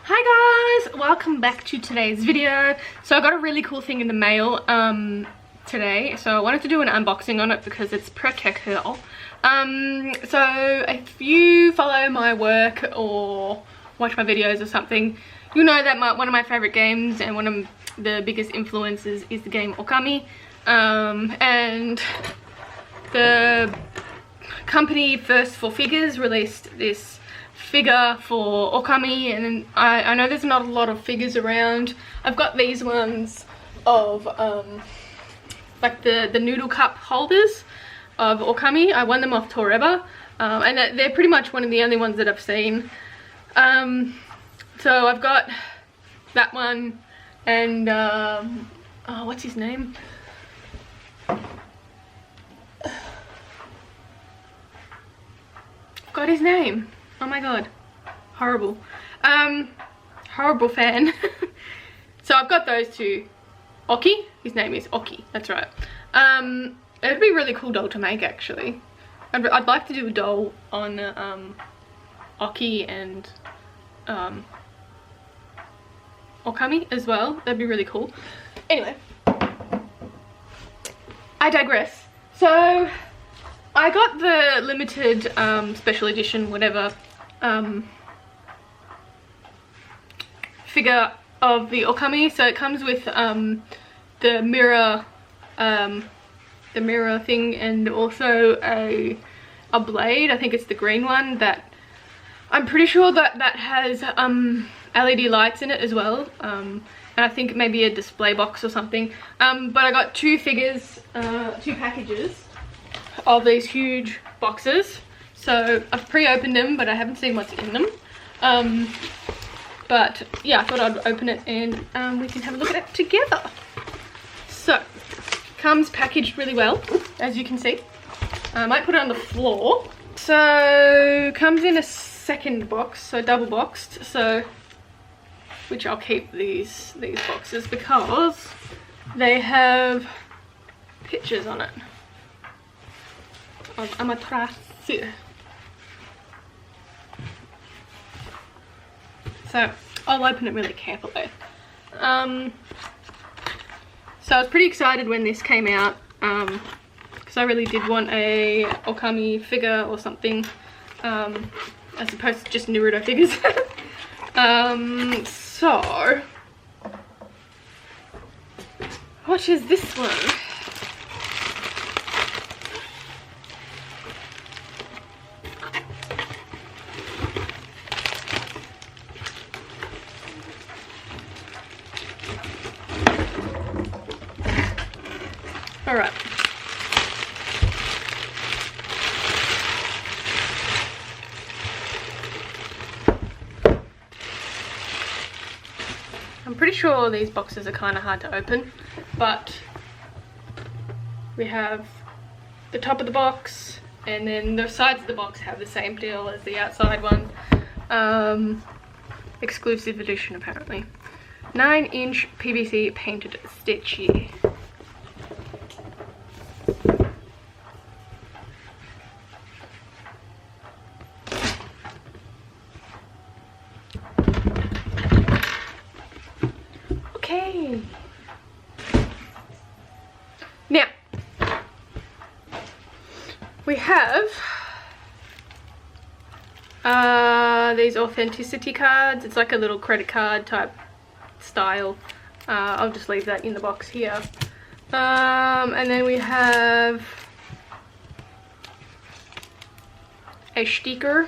Hi guys, welcome back to today's video. So I got a really cool thing in the mail today, so I wanted to do an unboxing on it because it's pretty cool. So if you follow my work or watch my videos or something, you'll know that one of my favorite games and one of the biggest influences is the game Okami. And the company F4F released this figure for Okami, and I know there's not a lot of figures around. I've got these ones of like the noodle cup holders of Okami. I won them off Toreba, and they're pretty much one of the only ones that I've seen. So I've got that one, and oh, what's his name? Got his name. Oh my god, horrible. Horrible fan. So I've got those two. Oki, his name is Oki, that's right. It'd be a really cool doll to make, actually. I'd like to do a doll on Oki and Okami as well. That'd be really cool. Anyway, I digress. So I got the limited special edition whatever figure of the Okami. So it comes with the mirror thing, and also a blade. I think it's the green one that I'm pretty sure that has LED lights in it as well, and I think maybe a display box or something. But I got two figures, two packages of these huge boxes. So I've pre-opened them, but I haven't seen what's in them. But yeah, I thought I'd open it and we can have a look at it together. So, comes packaged really well, as you can see. I might put it on the floor. So, comes in a second box, so double boxed. So, which I'll keep these boxes because they have pictures on it of Amaterasu. So I'll open it really carefully. So I was pretty excited when this came out, because I really did want a Okami figure or something, as opposed to just Naruto figures. So what is this one? Alright. I'm pretty sure these boxes are kind of hard to open, but we have the top of the box, and then the sides of the box have the same deal as the outside one. Exclusive edition apparently. 9-inch PVC painted stitchy. Okay. Now, we have these authenticity cards. It's like a little credit card type style. I'll just leave that in the box here. And then we have a sticker.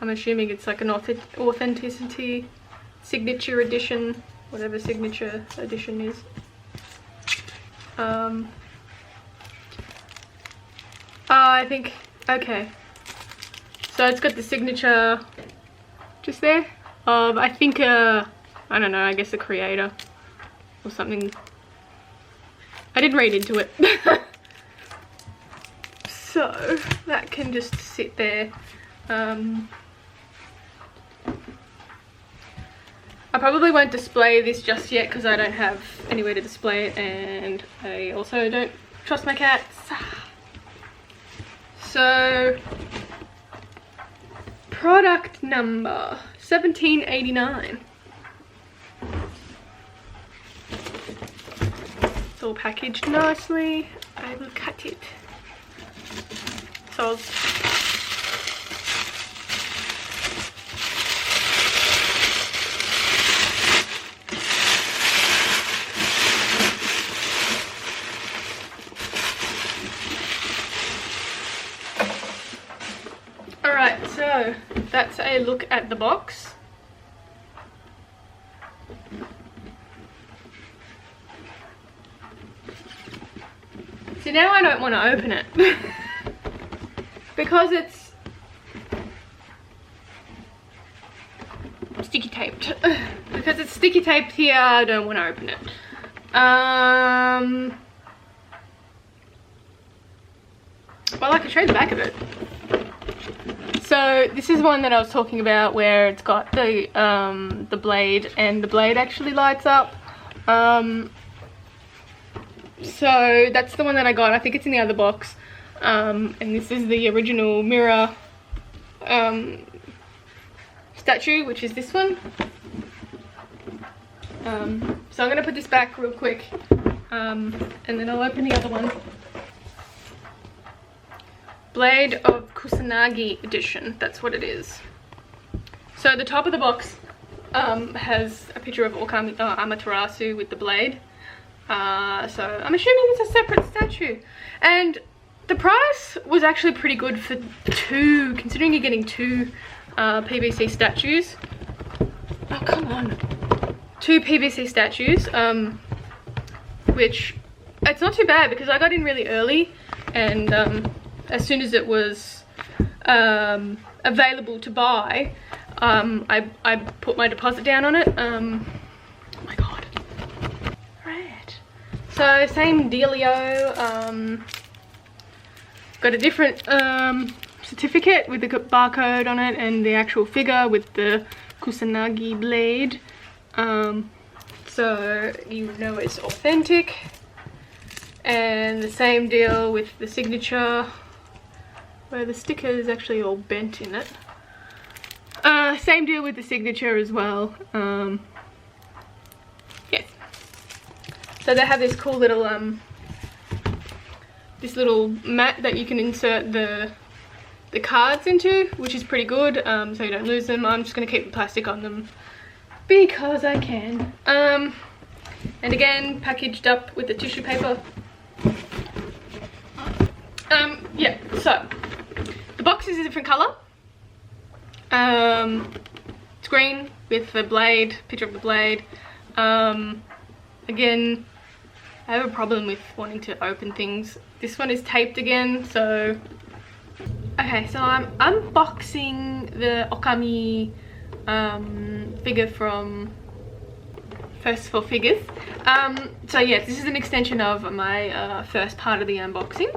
I'm assuming it's like an authenticity signature edition, whatever signature edition is. I think, okay. So it's got the signature just there of, I think, I don't know, I guess the creator or something. I didn't read into it. So that can just sit there. I probably won't display this just yet because I don't have anywhere to display it, and I also don't trust my cats. So, product number $17.89. It's all packaged nicely. I will cut it. So alright, so that's a look at the box. See, now I don't want to open it because it's sticky taped. Because it's sticky taped here, I don't want to open it. Well, I can show you the back of it. So this is one that I was talking about where it's got the blade, and the blade actually lights up. So that's the one that I got. I think it's in the other box. And this is the original mirror statue, which is this one. So I'm gonna put this back real quick, and then I'll open the other one. Blade of Kusanagi edition, that's what it is. So the top of the box has a picture of Okami, Amaterasu with the blade. So I'm assuming it's a separate statue. And the price was actually pretty good for two, considering you're getting two PVC statues. Oh, come on. Two PVC statues, which it's not too bad because I got in really early, and as soon as it was available to buy, I put my deposit down on it. Oh my god. Right. So same dealio. Got a different certificate with the barcode on it and the actual figure with the Kusanagi blade. So you know it's authentic. And the same deal with the signature, where the sticker is actually all bent in it. Same deal with the signature as well. Yes. So they have this cool little mat that you can insert the cards into, which is pretty good, so you don't lose them. I'm just going to keep the plastic on them because I can. And again, packaged up with the tissue paper. Yeah, so the box is a different colour. It's green with the blade, picture of the blade. Again, I have a problem with wanting to open things. This one is taped again, so okay, so I'm unboxing the Okami figure from F4F Figures. So yes, this is an extension of my first part of the unboxing.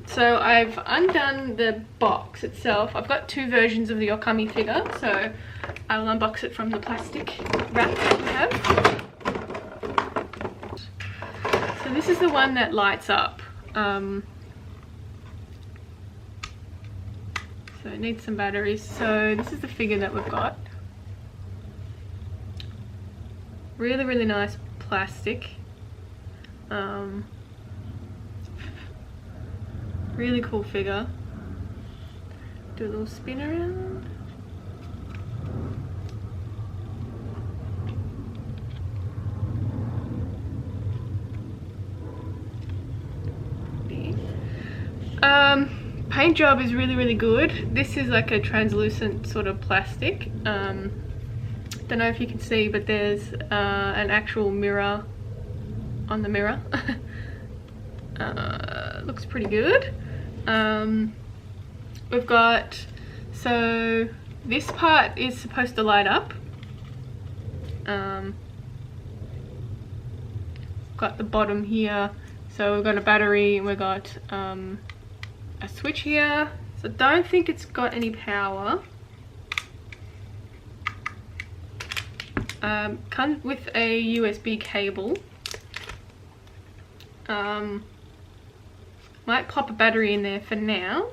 So I've undone the box itself. I've got two versions of the Okami figure, so I'll unbox it from the plastic wrap that we have. So this is the one that lights up. So it needs some batteries. So this is the figure that we've got. Really, really nice plastic. Really cool figure. Do a little spin around. Paint job is really, really good. This is like a translucent sort of plastic. Don't know if you can see, but there's an actual mirror on the mirror. Looks pretty good. We've got, so this part is supposed to light up. Got the bottom here, so we've got a battery, and we've got a switch here. So I don't think it's got any power. Comes with a USB cable. Might pop a battery in there for now,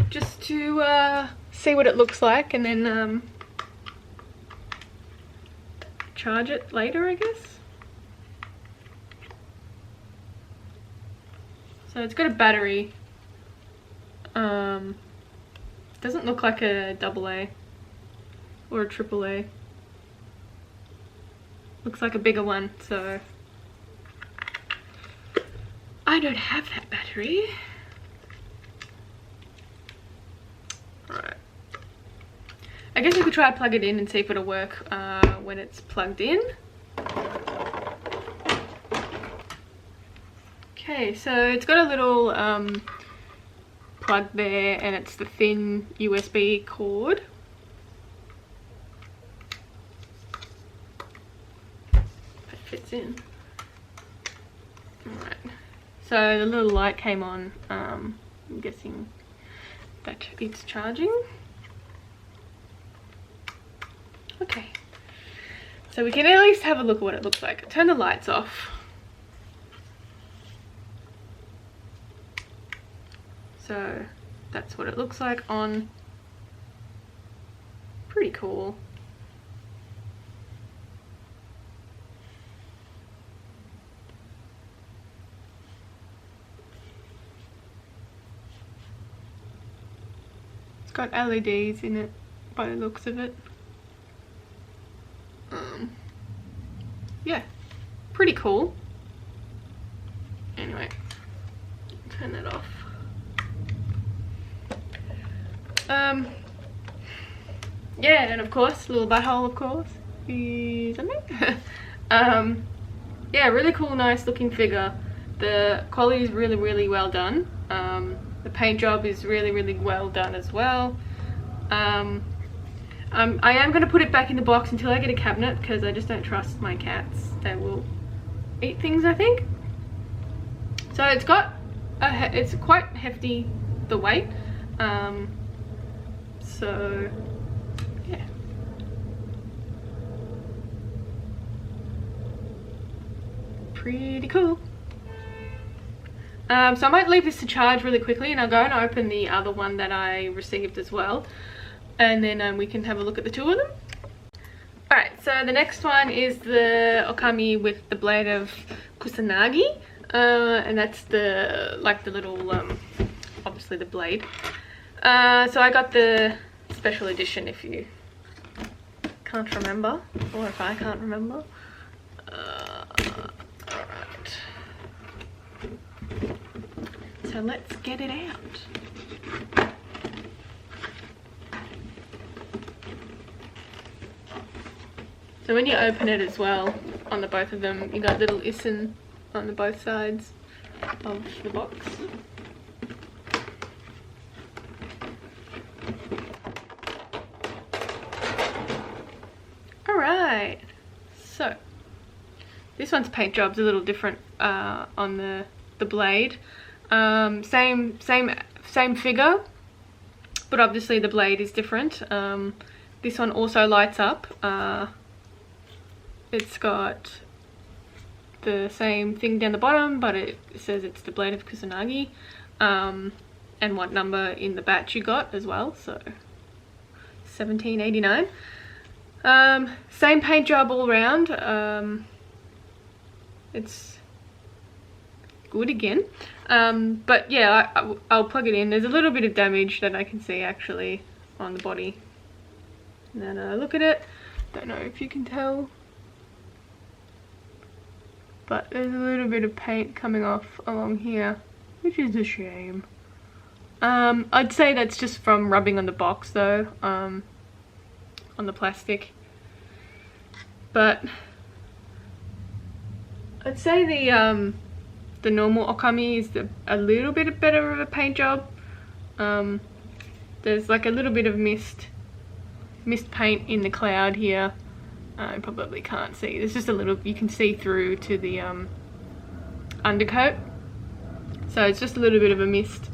just to see what it looks like, and then charge it later, I guess. So it's got a battery. Doesn't look like a AA or a AAA. Looks like a bigger one, so I don't have that battery. Alright. I guess we could try to plug it in and see if it'll work when it's plugged in. Okay, so it's got a little plug there, and it's the thin USB cord. It fits in. Alright, so the little light came on. I'm guessing that it's charging. Okay, so we can at least have a look at what it looks like. Turn the lights off. So that's what it looks like on. Pretty cool. It's got LEDs in it by the looks of it. Yeah, pretty cool. Anyway, turn that off. Yeah, and of course, little butthole, of course, is on there. Yeah, really cool, nice looking figure. The quality is really, really well done. The paint job is really, really well done as well. I am going to put it back in the box until I get a cabinet, because I just don't trust my cats. They will eat things, I think. So it's got it's quite hefty, the weight. So yeah, pretty cool. So I might leave this to charge really quickly, and I'll go and open the other one that I received as well, and then we can have a look at the two of them. Alright, so the next one is the Okami with the blade of Kusanagi, and that's the little obviously the blade. So I got the special edition, if you can't remember, or if I can't remember. Alright. So let's get it out. So when you open it as well, on the both of them, you got little isin on the both sides of the box. Alright, so this one's paint job's a little different on the blade. Same figure, but obviously the blade is different. This one also lights up. It's got the same thing down the bottom, but it says it's the blade of Kusanagi, and what number in the batch you got as well, so 1789. Same paint job all round. It's good again, but yeah, I'll plug it in. There's a little bit of damage that I can see actually on the body. And then look at it, don't know if you can tell, but there's a little bit of paint coming off along here, which is a shame. I'd say that's just from rubbing on the box though, on the plastic. But I'd say the normal Okami is a little bit better of a paint job. There's like a little bit of mist paint in the cloud here. I probably can't see. There's just a little, you can see through to the undercoat. So it's just a little bit of a mist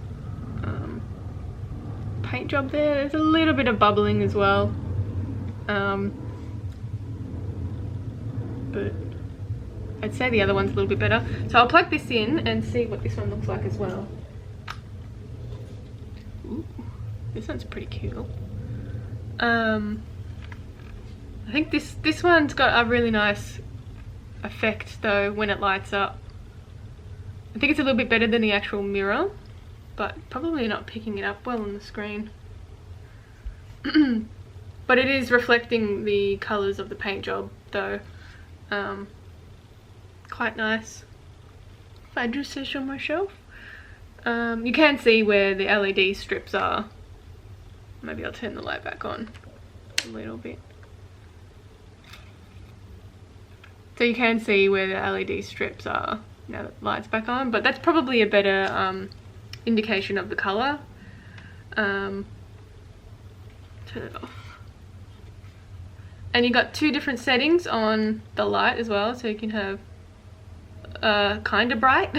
paint job there. There's a little bit of bubbling as well. But I'd say the other one's a little bit better. So I'll plug this in and see what this one looks like as well. Ooh, this one's pretty cool. I I think this one's got a really nice effect though when it lights up. I think it's a little bit better than the actual mirror, but probably not picking it up well on the screen. But it is reflecting the colours of the paint job though. Quite nice, if I do say so myself. You can see where the LED strips are. Maybe I'll turn the light back on a little bit. So you can see where the LED strips are now that the light's back on, but that's probably a better indication of the colour. Turn it off. And you got two different settings on the light as well, so you can have kind of bright.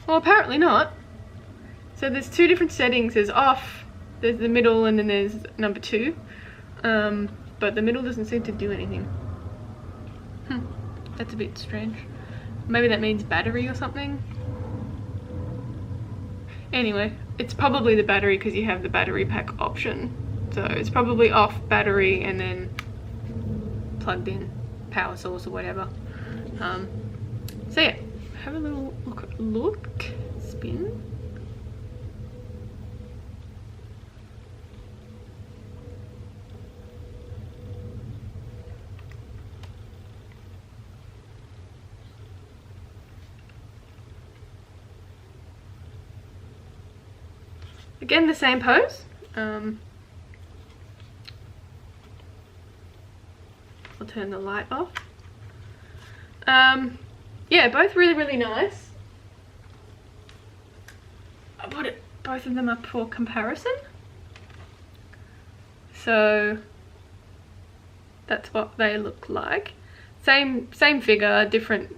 Well, apparently not. So there's two different settings. There's off, there's the middle, and then there's number 2. But the middle doesn't seem to do anything. That's a bit strange. Maybe that means battery or something. Anyway, it's probably the battery because you have the battery pack option. So it's probably off battery and then plugged in power source or whatever. So yeah, have a little look, spin. Again, the same pose. I'll turn the light off. Yeah, both really nice. I put both of them up for comparison. So that's what they look like. Same figure, different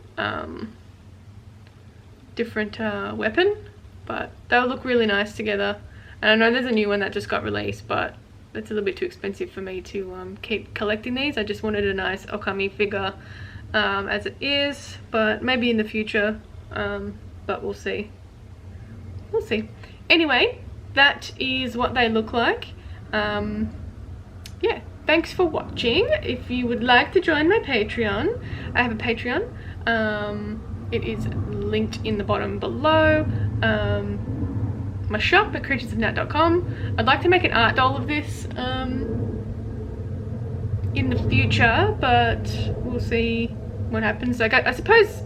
weapon, but they'll look really nice together. And I know there's a new one that just got released, but it's a little bit too expensive for me to keep collecting these. I just wanted a nice Okami figure as it is, but maybe in the future, but we'll see. We'll see. Anyway, that is what they look like. Yeah, thanks for watching. If you would like to join my Patreon, I have a Patreon. It is linked in the bottom below. My shop at creaturesofnat.com. I'd like to make an art doll of this in the future, but we'll see what happens. Like I suppose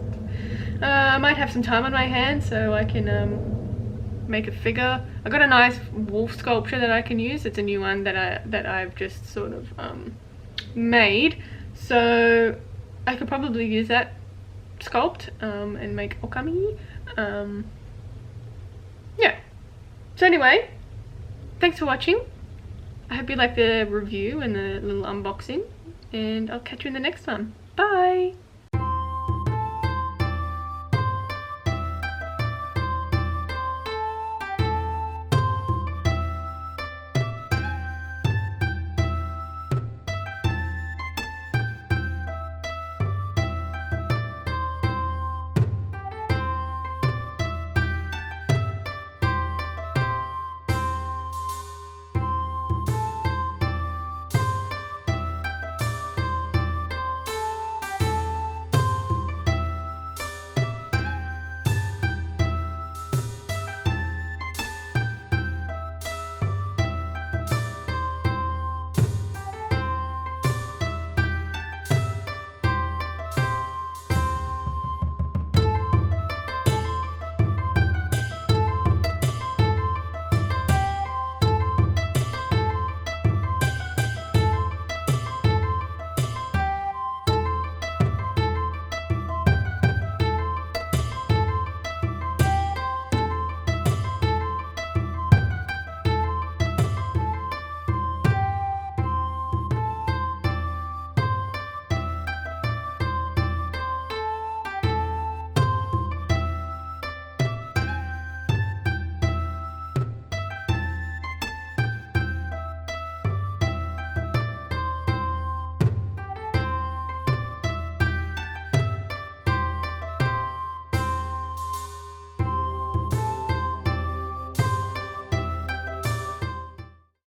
I might have some time on my hands, so I can make a figure. I got a nice wolf sculpture that I can use. It's a new one that I've just sort of made, so I could probably use that sculpt and make Okami. Yeah. So anyway, thanks for watching. I hope you liked the review and the little unboxing, and I'll catch you in the next one. Bye!